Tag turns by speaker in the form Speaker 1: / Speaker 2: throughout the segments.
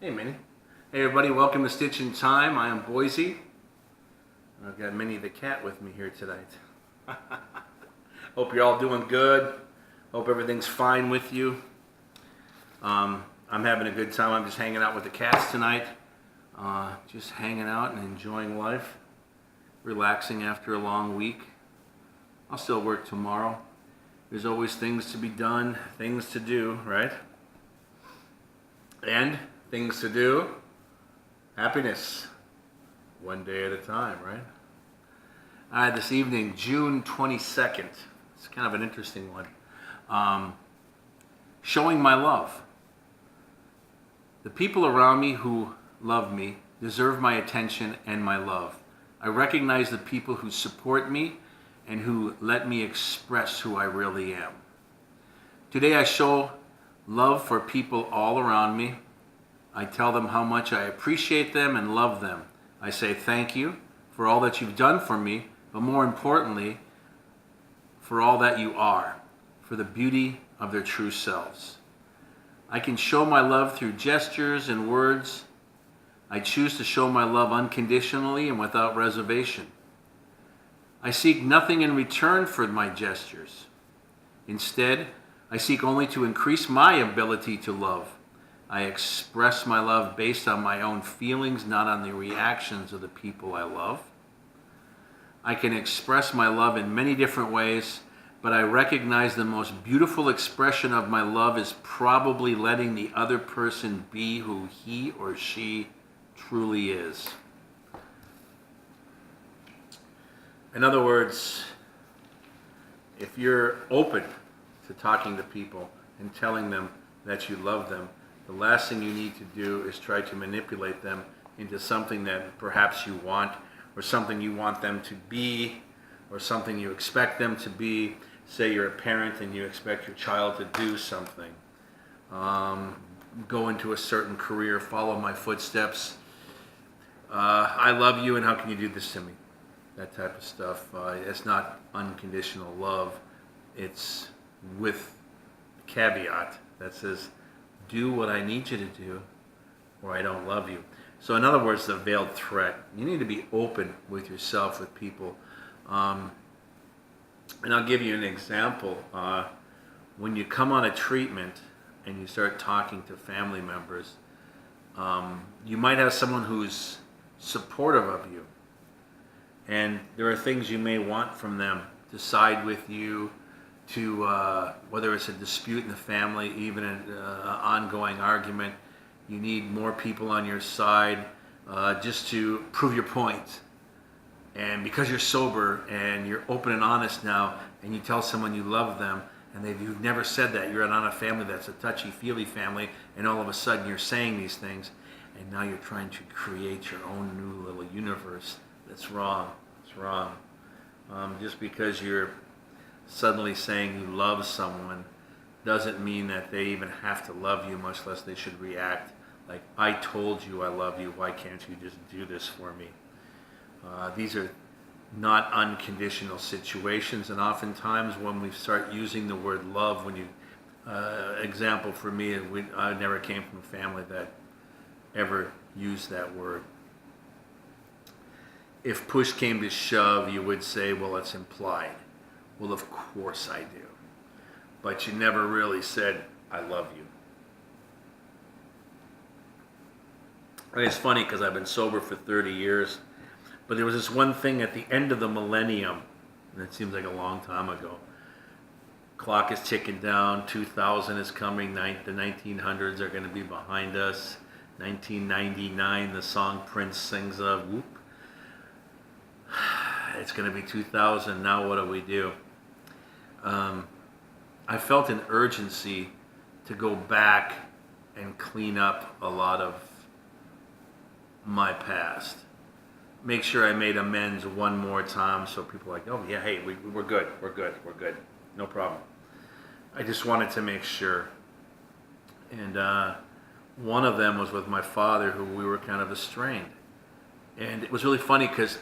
Speaker 1: Hey, Minnie. Hey, everybody. Welcome to Stitch in Time. I am Boise. I've got Minnie the cat with me here tonight. Hope you're all doing good. Hope everything's fine with you. I'm having a good time. I'm just hanging out with the cats tonight. Just hanging out and enjoying life. Relaxing after a long week. I'll still work tomorrow. There's always things to be done, things to do, right? And things to do, happiness, one day at a time, right? This evening, June 22nd, it's kind of an interesting one. Showing my love. The people around me who love me deserve my attention and my love. I recognize the people who support me and who let me express who I really am. Today I show love for people all around me. I tell them how much I appreciate them and love them. I say thank you for all that you've done for me, but more importantly, for all that you are, for the beauty of their true selves. I can show my love through gestures and words. I choose to show my love unconditionally and without reservation. I seek nothing in return for my gestures. Instead, I seek only to increase my ability to love. I express my love based on my own feelings, not on the reactions of the people I love. I can express my love in many different ways, but I recognize the most beautiful expression of my love is probably letting the other person be who he or she truly is. In other words, if you're open to talking to people and telling them that you love them, the last thing you need to do is try to manipulate them into something that perhaps you want, or something you want them to be, or something you expect them to be. Say you're a parent and you expect your child to do something. Go into a certain career, follow my footsteps. I love you, and how can you do this to me? That type of stuff. It's not unconditional love. It's with a caveat that says, do what I need you to do, or I don't love you. So in other words, the veiled threat. You need to be open with yourself, with people. And I'll give you an example. When you come on a treatment and you start talking to family members, you might have someone who's supportive of you. And there are things you may want from them to side with you, to whether it's a dispute in the family, even an ongoing argument. You need more people on your side just to prove your point. And because you're sober and you're open and honest now, and you tell someone you love them, and you've never said that, you're on a family that's a touchy-feely family, and all of a sudden you're saying these things, and now you're trying to create your own new little universe. That's wrong. It's wrong. Just because you're suddenly saying you love someone doesn't mean that they even have to love you, much less they should react like, I told you I love you, why can't you just do this for me? These are not unconditional situations, and oftentimes when we start using the word love, example for me, I never came from a family that ever used that word. If push came to shove, you would say, well, it's implied. Well, of course I do. But you never really said, I love you. And it's funny because I've been sober for 30 years, but there was this one thing at the end of the millennium, and it seems like a long time ago. Clock is ticking down, 2000 is coming, the 1900s are going to be behind us. 1999, the song Prince sings of, whoop. It's going to be 2000, now what do we do? I felt an urgency to go back and clean up a lot of my past. Make sure I made amends one more time so people are like, oh yeah, hey, we're good, no problem. I just wanted to make sure. And one of them was with my father, who we were kind of estranged. And it was really funny because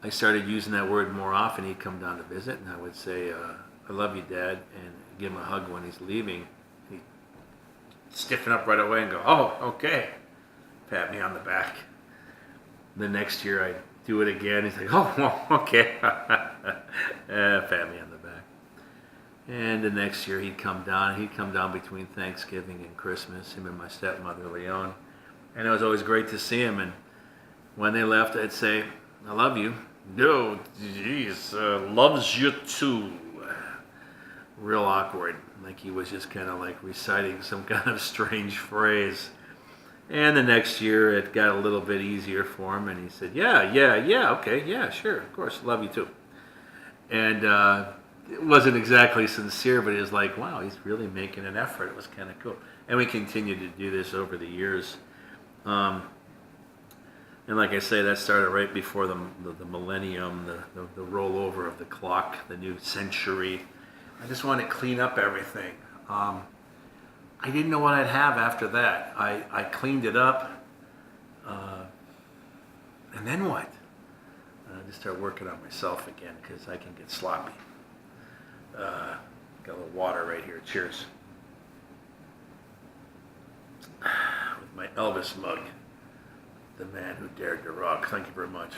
Speaker 1: I started using that word more often. He'd come down to visit, and I would say, I love you, Dad, and give him a hug when he's leaving. He'd stiffen up right away and go, oh, okay. Pat me on the back. The next year I do it again. He's like, oh, well, okay. Pat me on the back. And the next year he'd come down. He'd come down between Thanksgiving and Christmas, him and my stepmother, Leon. And it was always great to see him. And when they left, I'd say, I love you. No, geez, loves you too. Real awkward. Like he was just kind of like reciting some kind of strange phrase. And the next year it got a little bit easier for him. And he said, yeah, okay, yeah, sure, of course, love you too. And it wasn't exactly sincere, but it was like, wow, he's really making an effort. It was kind of cool. And we continued to do this over the years. And like I say, that started right before the millennium, the rollover of the clock, the new century. I just wanted to clean up everything. I didn't know what I'd have after that. I cleaned it up, and then what? I just started working on myself again because I can get sloppy. Got a little water right here. Cheers. With my Elvis mug. The man who dared to rock. Thank you very much.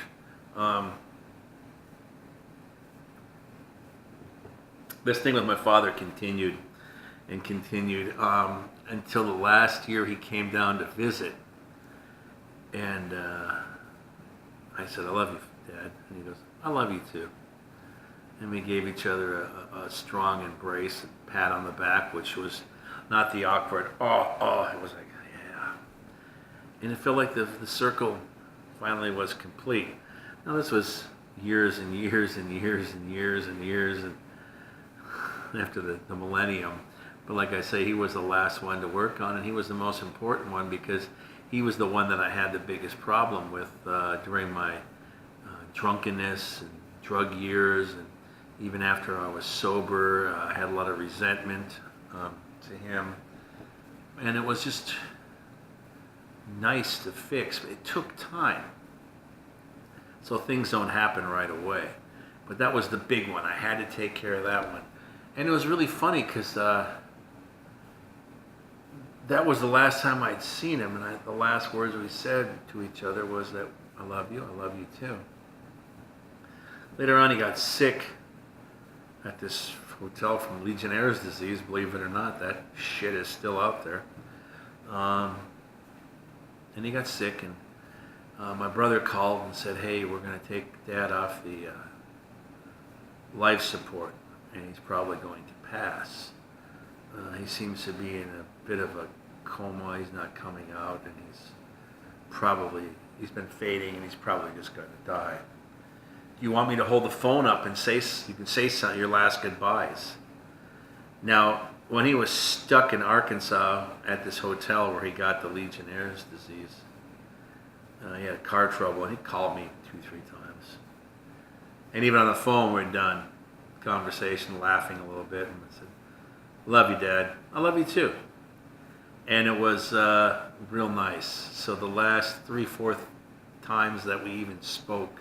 Speaker 1: This thing with my father continued and continued until the last year he came down to visit. And I said, I love you, Dad. And he goes, I love you too. And we gave each other a strong embrace, a pat on the back, which was not the awkward, oh, it was like, yeah. And it felt like the circle finally was complete. Now this was years and years and years and years and years and after the millennium. But like I say, he was the last one to work on, and he was the most important one because he was the one that I had the biggest problem with during my drunkenness and drug years, and even after I was sober. I had a lot of resentment to him, and it was just nice to fix, but it took time. So things don't happen right away. But that was the big one. I had to take care of that one. And it was really funny because that was the last time I'd seen him, and the last words we said to each other was that I love you too. Later on he got sick at this hotel from Legionnaire's disease, believe it or not. That shit is still out there. And he got sick, and my brother called and said, hey, we're going to take Dad off the life support, and he's probably going to pass. He seems to be in a bit of a coma. He's not coming out, and he's been fading, and he's probably just going to die. Do you want me to hold the phone up and you can say some, your last goodbyes? Now, when he was stuck in Arkansas at this hotel where he got the Legionnaire's disease, he had car trouble, and he called me 2-3 times. And even on the phone, we're done. Conversation, laughing a little bit, and I said, love you, Dad. I love you too. And it was real nice. So the last 3-4 times that we even spoke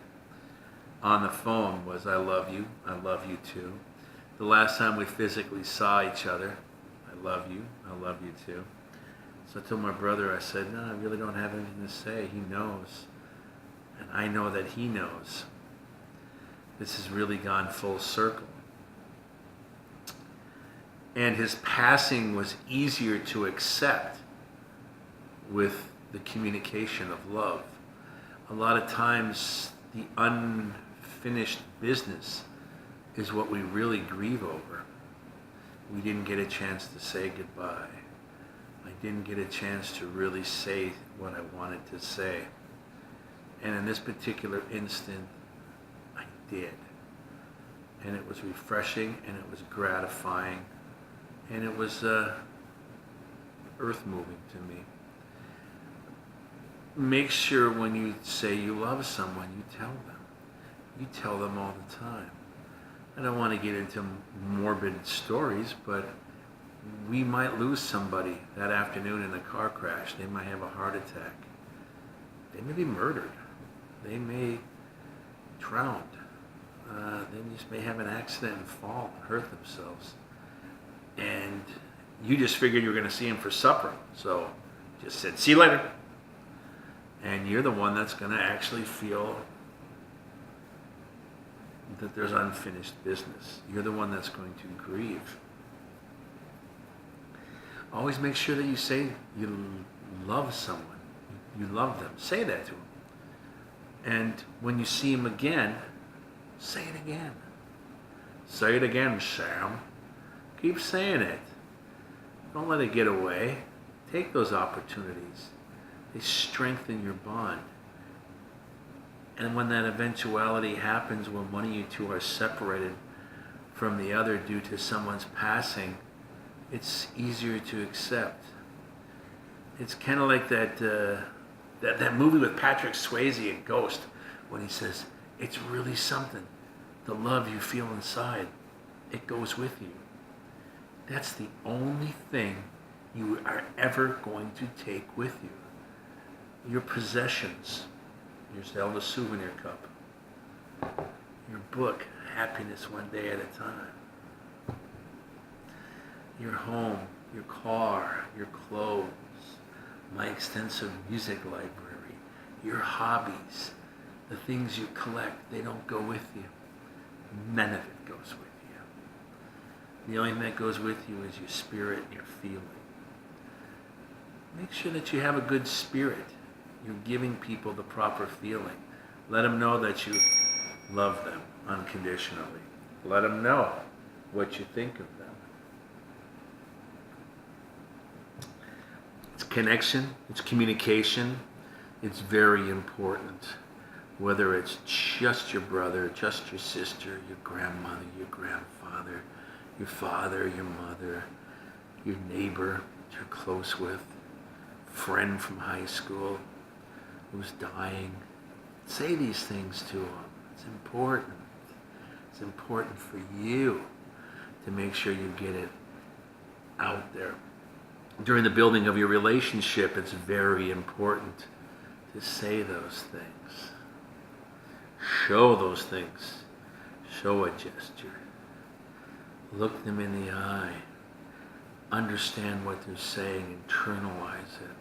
Speaker 1: on the phone was I love you too. The last time we physically saw each other, I love you too. So I told my brother, I said, no, I really don't have anything to say. He knows. And I know that he knows. This has really gone full circle. And his passing was easier to accept with the communication of love. A lot of times the unfinished business is what we really grieve over. We didn't get a chance to say goodbye. I didn't get a chance to really say what I wanted to say. And in this particular instant, I did. And it was refreshing, and it was gratifying, and it was earth-moving to me. Make sure when you say you love someone, you tell them. You tell them all the time. I don't want to get into morbid stories, but we might lose somebody that afternoon in a car crash. They might have a heart attack. They may be murdered. They may drown. They just may have an accident and fall and hurt themselves. And You just figured you were going to see him for supper. So just said, see you later. And you're the one that's going to actually feel that there's unfinished business. You're the one that's going to grieve. Always make sure that you say you love someone. You love them. Say that to them. And when you see him again, say it again. Say it again, Sam. Keep saying it. Don't let it get away. Take those opportunities. They strengthen your bond. And when that eventuality happens, when one of you two are separated from the other due to someone's passing, it's easier to accept. It's kind of like that movie with Patrick Swayze and Ghost, when he says, it's really something. The love you feel inside, it goes with you. That's the only thing you are ever going to take with you. Your possessions, your Zelda souvenir cup, your book, Happiness One Day at a Time, your home, your car, your clothes, my extensive music library, your hobbies, the things you collect, they don't go with you. None of it goes with you. The only thing that goes with you is your spirit and your feeling. Make sure that you have a good spirit. You're giving people the proper feeling. Let them know that you love them unconditionally. Let them know what you think of them. It's connection, it's communication. It's very important. Whether it's just your brother, just your sister, your grandmother, your grandfather, your father, your mother, your neighbor that you're close with, friend from high school who's dying. Say these things to them. It's important. It's important for you to make sure you get it out there. During the building of your relationship, it's very important to say those things. Show those things. Show a gesture. Look them in the eye. Understand what they're saying. Internalize it.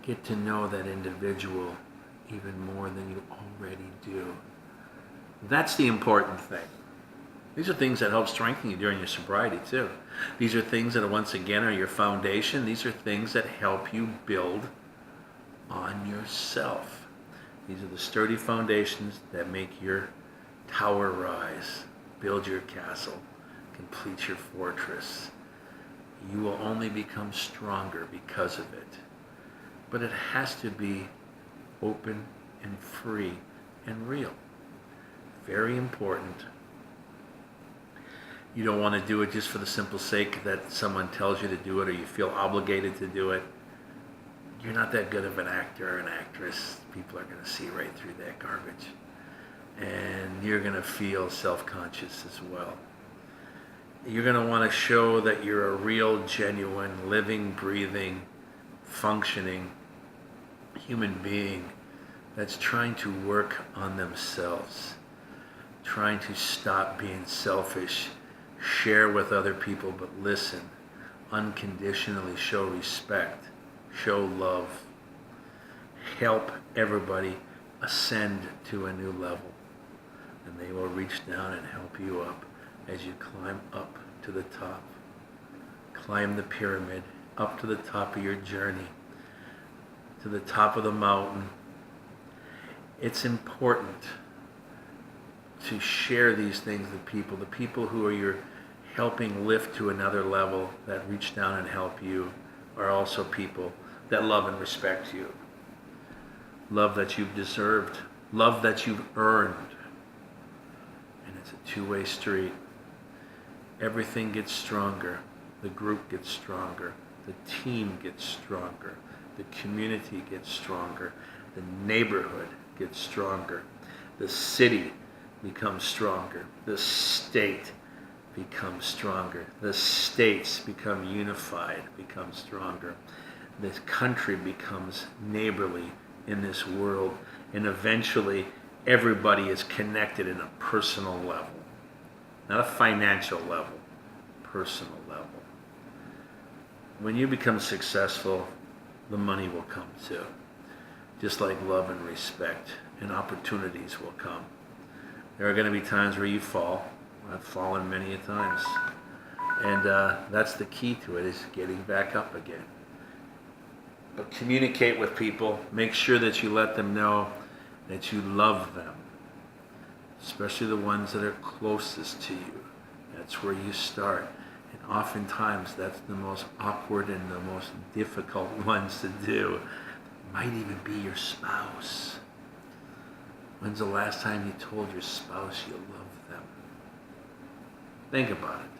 Speaker 1: Get to know that individual even more than you already do. That's the important thing. These are things that help strengthen you during your sobriety too. These are things that once again are your foundation. These are things that help you build on yourself. These are the sturdy foundations that make your tower rise, build your castle, complete your fortress. You will only become stronger because of it. But it has to be open and free and real. Very important. You don't want to do it just for the simple sake that someone tells you to do it or you feel obligated to do it. You're not that good of an actor or an actress. People are going to see right through that garbage. And you're going to feel self-conscious as well. You're going to want to show that you're a real, genuine, living, breathing, functioning human being that's trying to work on themselves, trying to stop being selfish, share with other people, but listen, unconditionally show respect, show love, help everybody ascend to a new level, and they will reach down and help you up as you climb up to the top. Climb the pyramid up to the top of your journey, to the top of the mountain. It's important to share these things with people. The people who you're helping lift to another level, that reach down and help you, are also people that love and respect you. Love that you've deserved. Love that you've earned. And it's a two-way street. Everything gets stronger. The group gets stronger. The team gets stronger. The community gets stronger. The neighborhood gets stronger. The city becomes stronger. The state becomes stronger. The states become unified, become stronger. This country becomes neighborly in this world. And eventually, everybody is connected in a personal level. Not a financial level, personal level. when you become successful, the money will come too. Just like love and respect and opportunities will come. There are going to be times where you fall. I've fallen many a times. And that's the key to it, is getting back up again. But communicate with people. Make sure that you let them know that you love them, especially the ones that are closest to you. That's where you start. And oftentimes that's the most awkward and the most difficult ones to do. It might even be your spouse. When's the last time you told your spouse you love them? Think about it.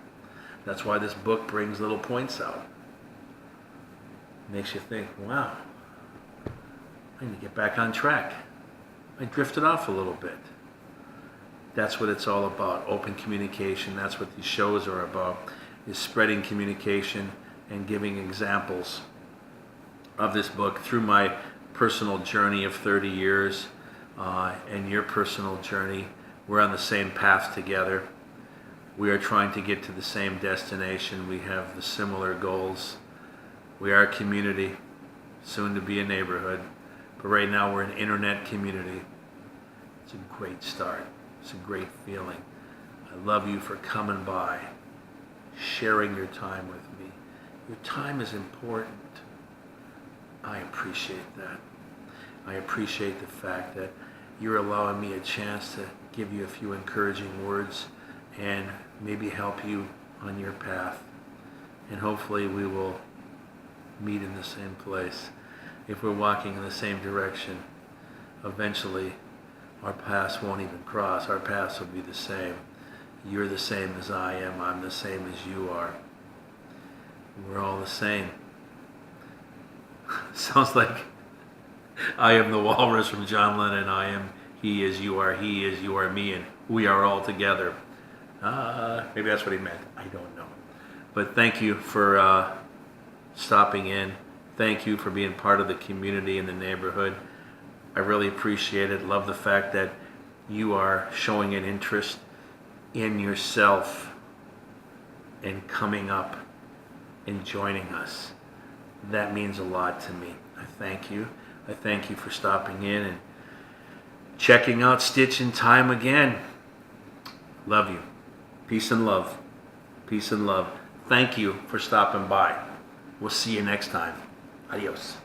Speaker 1: That's why this book brings little points out. Makes you think, wow, I need to get back on track. I drifted off a little bit. That's what it's all about, open communication. That's what these shows are about, is spreading communication and giving examples of this book through my personal journey of 30 years and your personal journey. We're on the same path together. We are trying to get to the same destination. We have the similar goals. We are a community, soon to be a neighborhood. But right now we're an internet community. It's a great start. It's a great feeling. I love you for coming by, sharing your time with me. Your time is important. I appreciate that. I appreciate the fact that you're allowing me a chance to give you a few encouraging words and maybe help you on your path. And hopefully we will meet in the same place. If we're walking in the same direction, eventually our paths won't even cross. Our paths will be the same. You're the same as I am. I'm the same as you are. We're all the same. Sounds like I am the walrus from John Lennon. I am he as you are, he as you are me, and we are all together. Maybe that's what he meant. I don't know. But thank you for stopping in. Thank you for being part of the community in the neighborhood. I really appreciate it. Love the fact that you are showing an interest in yourself and coming up and joining us. That means a lot to me. I thank you. I thank you for stopping in and checking out Stitch in Time again. Love you. Peace and love. Peace and love. Thank you for stopping by. We'll see you next time. Adios.